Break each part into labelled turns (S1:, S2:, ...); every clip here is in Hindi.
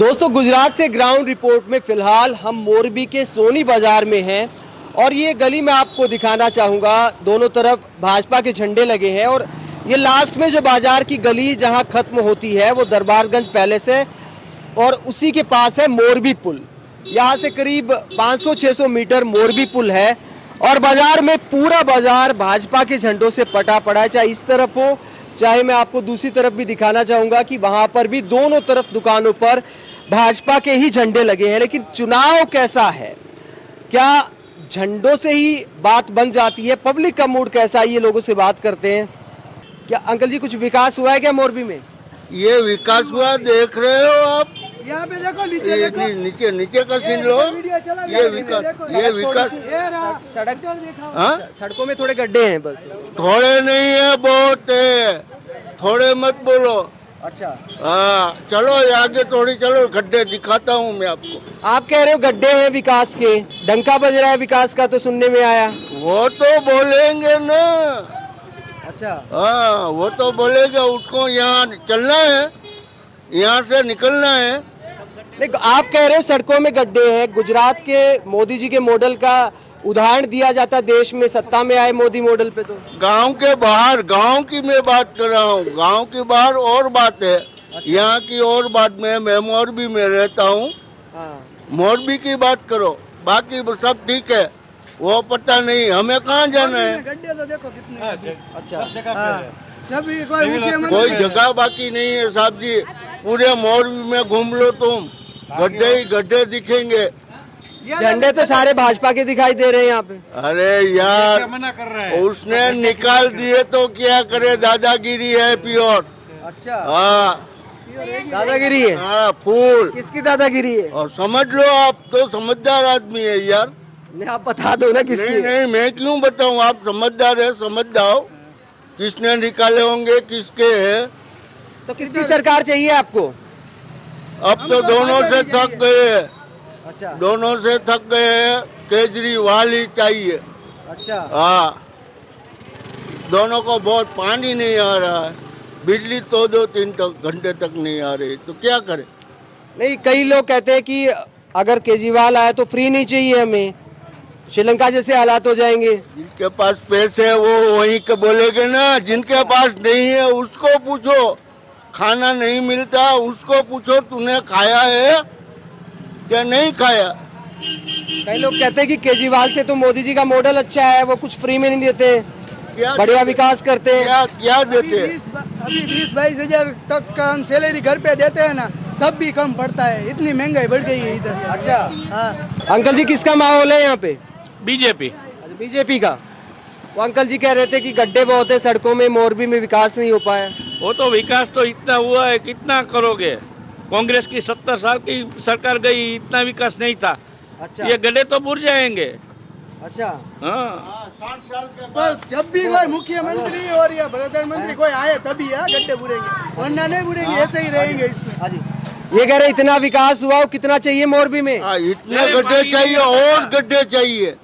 S1: दोस्तों गुजरात से ग्राउंड रिपोर्ट में फिलहाल हम मोरबी के सोनी बाजार में हैं और ये गली मैं आपको दिखाना चाहूँगा। दोनों तरफ भाजपा के झंडे लगे हैं और ये लास्ट में जो बाजार की गली जहाँ खत्म होती है वो दरबारगंज पैलेस है और उसी के पास है मोरबी पुल। यहाँ से करीब 500-600 मीटर मोरबी पुल है और बाजार में पूरा बाजार भाजपा के झंडों से पटा पड़ा है, चाहे इस तरफ हो चाहे मैं आपको दूसरी तरफ भी दिखाना चाहूँगा कि वहाँ पर भी दोनों तरफ दुकानों पर भाजपा के ही झंडे लगे हैं। लेकिन चुनाव कैसा है, क्या झंडों से ही बात बन जाती है, पब्लिक का मूड कैसा है, ये लोगों से बात करते हैं। क्या अंकल जी कुछ विकास हुआ है क्या मोरबी में?
S2: ये विकास हुआ देख रहे हो आप,
S3: यहाँ पे देखो नीचे देखो।
S2: नीचे का सीन लो। ये विकास
S1: सड़क
S2: हाँ?
S1: सड़कों में थोड़े गड्ढे हैं बस।
S2: थोड़े नहीं है, बहुत है, थोड़े मत बोलो।
S1: अच्छा
S2: हाँ चलो आगे थोड़ी चलो, गड्ढे दिखाता हूँ मैं आपको।
S1: आप कह रहे हो गड्ढे हैं विकास के, डंका बज रहा है विकास का तो सुनने में आया।
S2: वो तो बोलेंगे ना।
S1: अच्छा
S2: हाँ वो तो बोलेगा, उसको यहाँ चलना है, यहाँ से निकलना है।
S1: नहीं, आप कह रहे हो सड़कों में गड्ढे हैं। गुजरात के मोदी जी के मॉडल का उदाहरण दिया जाता है देश में, सत्ता में आए मोदी मॉडल पे। तो
S2: गांव के बाहर, गांव की मैं बात कर रहा हूँ, गांव के बाहर और बात है। यहाँ की और बात में, मैं मोरबी में रहता हूँ।
S1: हाँ।
S2: मोरबी की बात करो, बाकी सब ठीक है, वो पता नहीं हमें कहाँ जाना है।
S3: गड्ढे तो देखो कितने।
S1: अच्छा
S3: जब भी कोई
S2: कोई जगह बाकी नहीं है साहब जी, पूरे मोरबी में घूम लो तुम, गड्ढे ही गड्ढे दिखेंगे।
S1: झंडे तो सारे भाजपा के दिखाई दे रहे हैं यहाँ पे।
S2: अरे यार
S4: मना कर रहा है,
S2: उसने निकाल दिए तो क्या करे, दादागिरी है प्योर।
S1: अच्छा
S2: हाँ
S1: दादागिरी है।
S2: हाँ फूल।
S1: किसकी दादागिरी है?
S2: और समझ लो, आप तो समझदार आदमी है यार।
S1: नहीं आप बता दो ना किसकी
S2: नहीं
S1: है।
S2: नहीं मैं क्यों बताऊं, आप समझदार है, समझ जाओ किसने निकाले होंगे, किसके है।
S1: तो किसकी सरकार चाहिए आपको?
S2: अब तो दोनों से थक गए,
S1: अच्छा
S2: दोनों से थक गए, केजरीवाल ही चाहिए।
S1: अच्छा
S2: हाँ दोनों को बहुत पानी नहीं आ रहा है, बिजली तो 2-3 घंटे तक नहीं आ रही, तो क्या करे।
S1: नहीं कई लोग कहते हैं कि अगर केजरीवाल आए तो फ्री नहीं चाहिए हमें, श्रीलंका जैसे हालात हो जाएंगे।
S2: जिनके पास पैसे है वो वहीं के बोलेगे ना, जिनके पास नहीं है उसको पूछो। खाना नहीं मिलता उसको पूछो, तूने खाया है क्या नहीं खाया।
S1: कई लोग कहते हैं कि केजरीवाल से तो मोदी जी का मॉडल अच्छा है, वो कुछ फ्री में नहीं देते,
S2: क्या
S1: बढ़िया विकास करते हैं।
S2: क्या देते हैं।
S3: अभी 20-22 हजार तक का हम सैलरी घर पे देते हैं ना, तब भी कम पड़ता है, इतनी महंगाई बढ़ गई है इधर।
S1: अच्छा
S3: हाँ
S1: अंकल जी किसका माहौल है यहाँ पे?
S4: बीजेपी।
S1: अच्छा बीजेपी का। वो अंकल जी कह रहे थे कि गड्ढे बहुत है सड़कों में, मोरबी में विकास नहीं हो पाया।
S4: वो तो विकास तो इतना हुआ है, कितना करोगे। कांग्रेस की 70 साल की सरकार गई, इतना विकास नहीं था।
S1: अच्छा
S4: ये गड्ढे तो बुर जाएंगे।
S1: अच्छा
S4: हाँ
S3: पर जब भी कोई मुख्यमंत्री और या प्रधानमंत्री कोई आए तभी गड्ढे बुरेंगे, वरना नहीं बुरेंगे, ऐसे ही रहेंगे इसमें।
S1: हाँ जी ये कह रहे इतना विकास हुआ, कितना चाहिए मोरबी में?
S2: इतने गड्ढे चाहिए और गड्ढे चाहिए,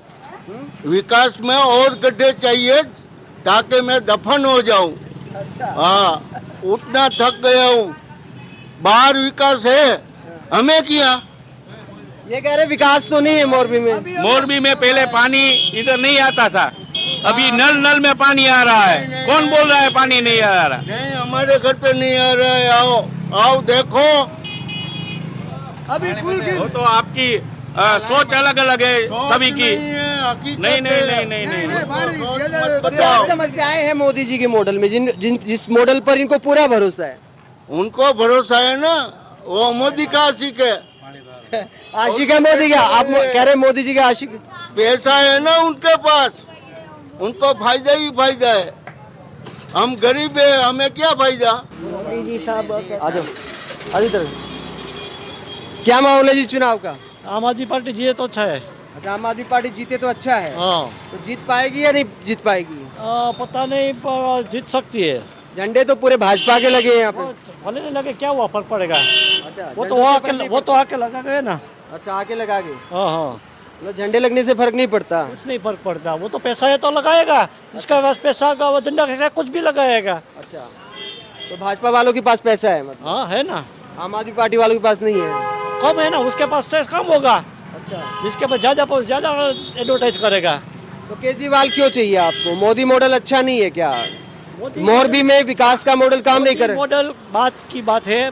S2: विकास में और गड्ढे चाहिए ताकि मैं दफन हो जाऊं।
S1: अच्छा
S2: हाँ उतना थक गया हूँ। बाहर विकास है, हमें किया।
S1: ये कह रहे विकास तो नहीं है मोरबी में।
S4: मोरबी में पहले पानी इधर नहीं आता था, अभी नल नल में पानी आ रहा है। कौन बोल रहा है पानी नहीं आ रहा?
S2: नहीं हमारे घर पे नहीं आ रहा है, आओ आओ देखो।
S3: अभी पुल की
S4: वो तो आपकी सोच अलग अलग है सभी की। नहीं नहीं नहीं नहीं नहीं
S1: क्या समस्याएं हैं मोदी जी के मॉडल में, जिस मॉडल पर इनको पूरा भरोसा है?
S2: उनको भरोसा है ना, वो मोदी का आशिक है।
S1: आशिक है मोदी का? आप कह रहे मोदी जी के आशिक?
S2: पैसा है ना उनके पास, उनको फायदा ही फायदा है। हम गरीब है, हमें क्या फायदा।
S3: मोदी जी साहब
S1: आ जाओ आधी तरफ। क्या माहौल है जी चुनाव का?
S5: आम आदमी पार्टी जीते तो अच्छा है।
S1: अच्छा आम आदमी पार्टी जीते तो अच्छा है।
S5: हाँ
S1: तो जीत पाएगी या नहीं जीत पाएगी?
S5: पता नहीं, पर जीत सकती है।
S1: झंडे तो पूरे भाजपा के लगे हैं यहाँ पे।
S5: भले नहीं लगे, क्या हुआ, फर्क पड़ेगा।
S1: अच्छा
S5: वो तो आके लगा गए ना।
S1: अच्छा आके लगा के।
S5: हाँ हाँ
S1: मतलब झंडे लगने से फर्क नहीं पड़ता?
S5: कुछ नहीं फर्क पड़ता, वो तो पैसा है तो लगाएगा, जिसका पास पैसा का वो झंडा का कुछ भी लगाएगा।
S1: अच्छा तो भाजपा वालों के पास पैसा है मतलब?
S5: हाँ है ना।
S1: आम आदमी पार्टी वालों के पास नहीं है।
S5: कम है ना, उसके पास से कम होगा।
S1: अच्छा,
S5: जिसके पास ज्यादा एडवर्टाइज करेगा।
S1: तो केजरीवाल क्यों चाहिए आपको? मोदी मॉडल अच्छा नहीं है क्या? मोरबी में विकास का मॉडल काम नहीं करे।
S5: मॉडल बात है,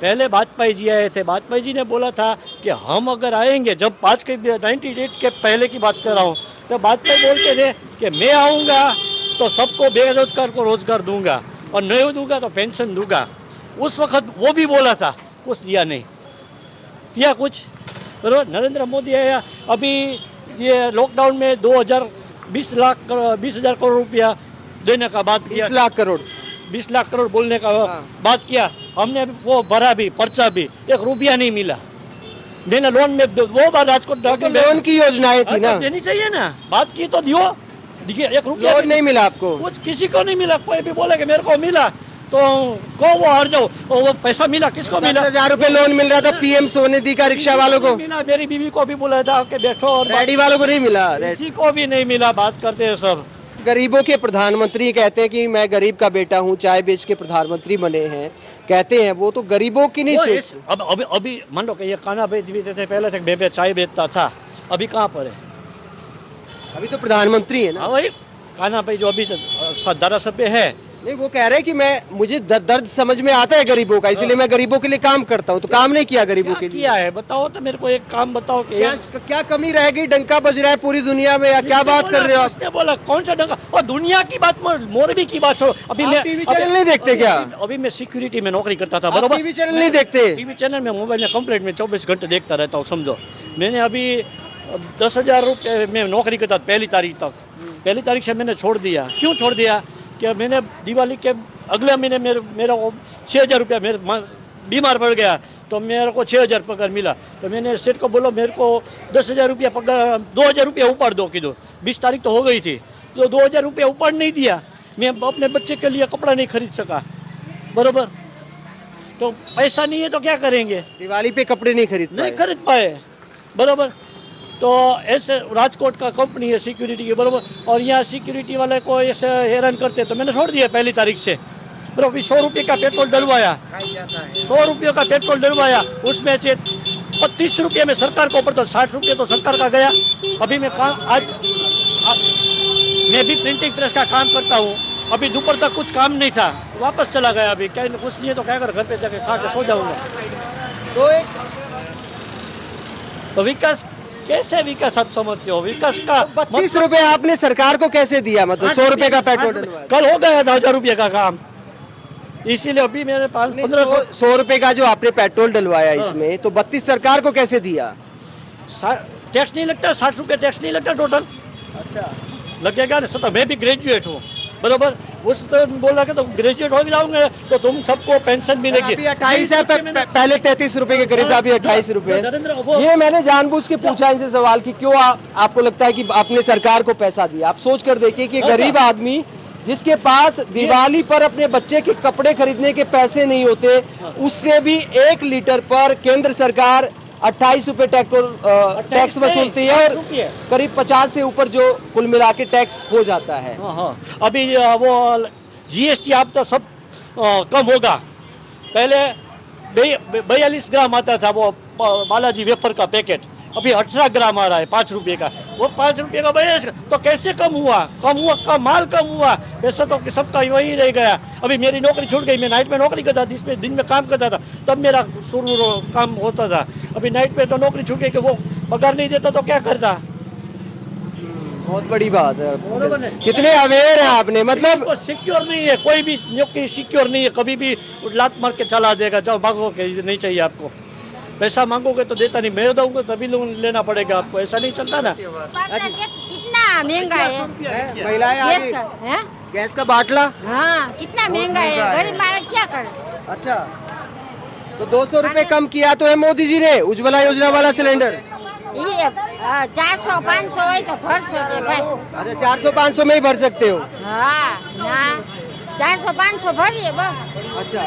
S5: पहले वाजपेयी जी आए थे। वाजपेयी जी ने बोला था कि हम अगर आएंगे, जब 98 के पहले की बात कर रहा हूँ, तो वाजपेयी बोलते थे कि मैं आऊँगा तो सबको बेरोजगार को रोजगार दूंगा और नहीं दूंगा तो पेंशन दूंगा। उस वक्त वो भी बोला था, कुछ दिया नहीं, किया कुछ? बराबर। नरेंद्र मोदी आया, अभी ये लॉकडाउन में 20,000 करोड़ रुपया देने का बात किया।
S1: 20
S5: लाख करोड़ बोलने का बात किया हमने, वो भरा भी, पर्चा भी, 1 रुपया नहीं मिला। मैंने लोन में 2 बार राजकोट
S1: तो लोन की योजनाएं थी ना,
S5: देनी चाहिए ना, बात की तो दियो। देखिए 1 रुपया
S1: लोन नहीं मिला आपको?
S5: कुछ किसी को नहीं मिला। कोई भी बोले कि मेरे को मिला तो को वो हर जाओ, वो पैसा मिला किसको मिला?
S1: 10,000 रुपए लोन मिल रहा था पीएम सोनिधि का रिक्शा वालों को।
S5: मिला, मेरी बीवी को भी बोला था कि बैठो, और
S1: रेडी वालों को नहीं मिला।
S5: किसी को भी नहीं मिला। बात करते हैं सब।
S1: गरीबों के प्रधानमंत्री कहते हैं कि मैं गरीब का बेटा हूँ, चाय बेच के प्रधानमंत्री बने हैं, कहते हैं वो तो गरीबों की नहीं सोच।
S5: अभी मान लो कि ये खाना बेचते थे, पहले तक बेबे चाय बेचता था, अभी कहाँ पर है?
S1: अभी तो प्रधानमंत्री है ना।
S5: हाँ वही खाना पे जो अभी धारासभ्य है।
S1: नहीं, वो कह रहे हैं कि मुझे दर्द समझ में आता है गरीबों का, इसलिए मैं गरीबों के लिए काम करता हूँ। तो काम नहीं किया गरीबों के लिए?
S5: किया है, बताओ तो मेरे को एक काम बताओ कि
S1: क्या कमी रह गई? डंका बज रहा है पूरी दुनिया में, या क्या बात कर रहे हो आप?
S5: उसने बोला कौन सा डंका? और दुनिया की बात, मोरबी की बात छोड़ो। अभी मैं
S1: टीवी चैनल नहीं देखते क्या?
S5: अभी मैं सिक्योरिटी में नौकरी करता था, बरोबर।
S1: टीवी चैनल नहीं देखते?
S5: टीवी चैनल में मोबाइल में कंप्लेंट में 24 घंटे देखता रहता हूँ, समझो। मैंने अभी 10,000 रुपये में नौकरी करता था पहली तारीख तक। पहली तारीख से मैंने छोड़ दिया। क्यों छोड़ दिया? कि मैंने दिवाली के अगले महीने मेरा 6,000 रुपया बीमार पड़ गया, तो मेरे को 6,000 पगार मिला। तो मैंने सेठ को बोला मेरे को 10,000 रुपया पगार, 2,000 रुपया ऊपर दो। 20 तारीख तो हो गई थी, तो 2,000 रुपया ऊपर नहीं दिया। मैं अपने बच्चे के लिए कपड़ा नहीं खरीद सका, बरोबर। तो पैसा नहीं है तो क्या करेंगे?
S1: दिवाली पे कपड़े नहीं खरीद
S5: पाए, बरोबर। तो ऐसे राजकोट का कंपनी है सिक्योरिटी की, बरोबर, और यहाँ सिक्योरिटी वाले को ऐसे हैरान करते, तो मैंने छोड़ दिया पहली तारीख से। बरोबर। 100 रुपये का पेट्रोल डलवाया, 100 रुपये का पेट्रोल डलवाया, उसमें से 30 रुपये में सरकार को ऊपर, तो 60 रुपये तो सरकार का गया। अभी मैं आज मैं भी प्रिंटिंग प्रेस का काम करता हूँ। अभी दोपहर तक कुछ काम नहीं था, वापस चला गया। अभी क्या कुछ नहीं है तो क्या कर, घर पे जाके खा के सो जाऊँगा। तो विकास कैसे? विकास आप समझते हो? विकास का
S1: 32 रुपए आपने सरकार को कैसे दिया? मतलब 100 रुपए का पेट्रोल डलवाया।
S5: कल हो गया था 1,000 रुपये का काम, इसीलिए अभी मेरे पास
S1: 100 रुपए का जो आपने पेट्रोल डलवाया इसमें, तो 32 सरकार को कैसे दिया?
S5: टैक्स नहीं लगता, 60 रुपये टैक्स नहीं लगता टोटल।
S1: अच्छा,
S5: लगेगा ना। सर मैं भी ग्रेजुएट हूँ, बरोबर। उस तो बोला कि तो ग्रेजुएट हो जाओगे तो तुम सबको पेंशन मिलेगी।
S1: अभी 28 है, पहले 33 रुपए के करीब, अभी 28 रुपए। ये मैंने जानबूझ के पूछा इनसे सवाल कि क्यों आपको लगता है कि आपने सरकार को पैसा दिया? आप सोच कर देखिए कि गरीब आदमी जिसके पास दिवाली पर अपने बच्चे के कपड़े खरीदने के पैसे नहीं होते, उससे भी 1 लीटर पर केंद्र सरकार 28 रुपए टैक्स वसूलती है, और करीब 50 से ऊपर जो कुल मिला के टैक्स हो जाता है।
S5: अभी वो GST आप तो सब कम होगा। पहले 42 ग्राम आता था वो बालाजी वेफर का पैकेट, अभी 18 ग्राम आ रहा है 5 रुपये का। वो 5 रुपये का भैया, तो कैसे कम हुआ? माल कम हुआ, पैसा तो सबका वही रह गया। अभी मेरी नौकरी छूट गई, मैं नाइट में नौकरी करता था, जिसमें दिन में काम करता था, तब मेरा शुरू काम होता था। अभी नाइट में तो नौकरी छूट गई कि वो पगार नहीं देता तो क्या करता?
S1: बहुत बड़ी बात है। कितने अवेयर हैं आपने? मतलब
S5: सिक्योर नहीं है, कोई भी नौकरी सिक्योर नहीं है, कभी भी लात मार के चला देगा। जाओ भागो के, नहीं चाहिए आपको। पैसा मांगोगे तो देता नहीं, मैं दूंगा तभी लोन लेना पड़ेगा आपको, ऐसा नहीं चलता ना।
S6: कितना महंगा है
S1: महिलाएं, गैस का बाटला,
S6: हाँ कितना महंगा है, गरीब मानव क्या करे?
S1: अच्छा, तो 200 रुपए कम किया तो है मोदी जी ने, उज्ज्वला योजना वाला सिलेंडर।
S6: ये 400-500 है तो भर सके भाई।
S1: अच्छा, 400-500 में ही भर सकते हो?
S6: हाँ ना, 400-500 भरिए बस।
S1: अच्छा,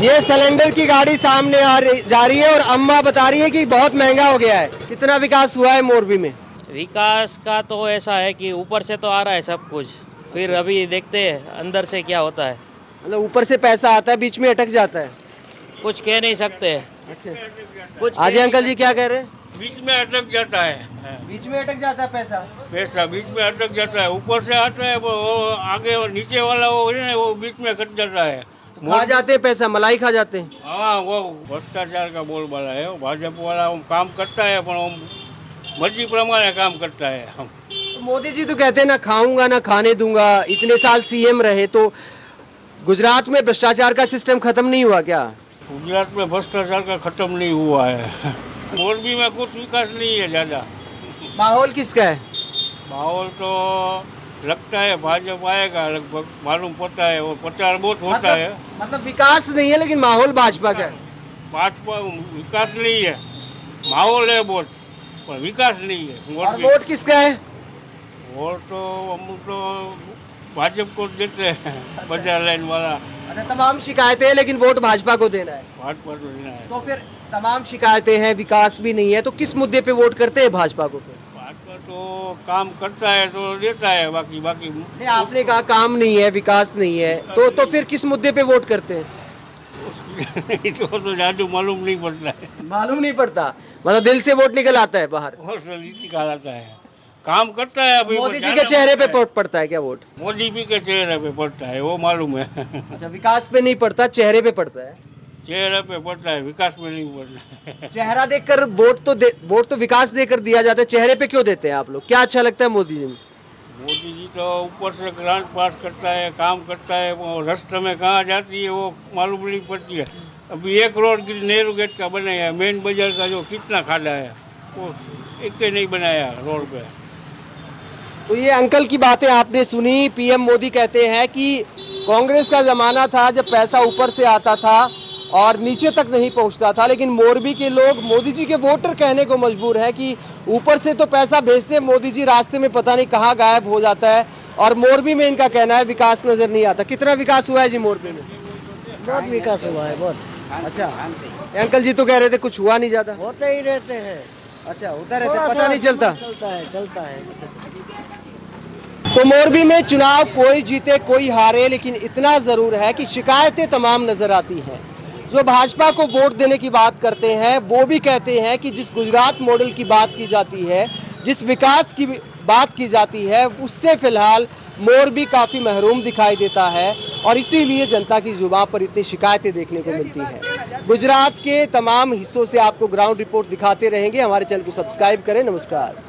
S1: ये सिलेंडर की गाड़ी सामने जा रही है और अम्मा बता रही है कि बहुत महंगा हो गया है। कितना विकास हुआ है मोरबी में?
S7: विकास का तो ऐसा है कि ऊपर से तो आ रहा है सब कुछ, फिर अभी देखते हैं अंदर से क्या होता है।
S1: मतलब ऊपर से पैसा आता है, बीच में अटक जाता है।
S7: कुछ कह नहीं सकते।
S1: अच्छा,
S7: कुछ
S1: आजे अंकल जी क्या कह रहे हैं?
S4: बीच में अटक जाता है,
S1: बीच में अटक जाता है पैसा।
S4: पैसा बीच में अटक जाता है, ऊपर से आता है वो आगे नीचे वाला वो है ना, वो बीच में कट जाता है।
S1: खा जाते हैं पैसा, मलाई खा जाते हैं।
S4: हाँ, वो भ्रष्टाचार का बोलबाला है। वो भाजपा वाला वो काम करता है, पर वो मर्जी प्रमाणे काम करता है। हम
S1: तो मोदी जी तो कहते हैं ना खाऊंगा ना खाने दूंगा, इतने साल सीएम रहे, तो गुजरात में भ्रष्टाचार का सिस्टम खत्म नहीं हुआ क्या?
S4: गुजरात में भ्रष्टाचार का खत्म नहीं हुआ है। मोरबी में कुछ विकास नहीं है ज़्यादा।
S1: माहौल किसका है?
S4: माहौल तो लगता है भाजपा आएगा, लगभग मालूम पड़ता है। वो प्रचार बहुत होता है।
S1: मतलब विकास नहीं है लेकिन माहौल भाजपा का है।
S4: भाजपा विकास नहीं है, माहौल है बहुत, पर विकास नहीं है।
S1: और
S4: मोरबी
S1: वोट किसका है?
S4: वोट तो हम तो भाजपा को देते हैं, बाजार लाइन वाला।
S1: अच्छा, तमाम शिकायतें हैं लेकिन वोट भाजपा को देना है।
S4: भाजपा तो देना है।
S1: तो फिर तमाम शिकायतें हैं, विकास भी नहीं है, तो किस मुद्दे पे वोट करते हैं भाजपा को फिर?
S4: भाजपा तो काम करता है तो देता है, बाकी
S1: नहीं, आपने कहा काम नहीं है, विकास नहीं है, तो फिर किस मुद्दे पे वोट करते हैं?
S4: तो जादू मालूम नहीं पड़ता है।
S1: मालूम नहीं पड़ता, मतलब दिल से वोट निकल आता है बाहर।
S4: बहुत नीति का आता है, काम करता है। अभी
S1: मोदी जी के चेहरे पे पड़ता है क्या वोट?
S4: मोदी जी के चेहरे पे पड़ता है, वो मालूम है।
S1: अच्छा, विकास पे नहीं पड़ता, चेहरे पे पड़ता है।
S4: चेहरे पे पड़ता है, विकास में नहीं पड़ता है।
S1: चेहरा देखकर वोट तो विकास देकर दिया जाता है, चेहरे पे क्यों देते हैं आप लोग? क्या अच्छा लगता है मोदी जी में?
S4: मोदी जी तो ऊपर से ग्रांट पास करता है, काम करता है, वो रास्ते में कहाँ जाती है वो मालूम नहीं पड़ती है। अभी एक रोड नेहरू गेट का बनाया, मेन बाजार का जो कितना खाड़ा है वो एक नहीं बनाया रोड पे।
S1: तो ये अंकल की बातें आपने सुनी। पीएम मोदी कहते हैं कि कांग्रेस का ज़माना था जब पैसा ऊपर से आता था और नीचे तक नहीं पहुंचता था, लेकिन मोरबी के लोग मोदी जी के वोटर कहने को मजबूर है कि ऊपर से तो पैसा भेजते हैं मोदी जी, रास्ते में पता नहीं कहाँ गायब हो जाता है। और मोरबी में इनका कहना है विकास नज़र नहीं आता। कितना विकास हुआ है जी मोरबी में?
S8: बहुत विकास हुआ है, बहुत।
S1: अच्छा, ये अंकल जी तो कह रहे थे कुछ हुआ नहीं ज़्यादा।
S8: होते ही रहते हैं,
S1: अच्छा, होता रहता, पता नहीं चलता।
S8: चलता है।
S1: तो मोरबी में चुनाव कोई जीते कोई हारे, लेकिन इतना ज़रूर है कि शिकायतें तमाम नज़र आती हैं। जो भाजपा को वोट देने की बात करते हैं वो भी कहते हैं कि जिस गुजरात मॉडल की बात की जाती है, जिस विकास की बात की जाती है, उससे फ़िलहाल मोरबी काफ़ी महरूम दिखाई देता है और इसीलिए जनता की जुबान पर इतनी शिकायतें देखने को मिलती हैं। गुजरात के तमाम हिस्सों से आपको ग्राउंड रिपोर्ट दिखाते रहेंगे। हमारे चैनल को सब्सक्राइब करें। नमस्कार।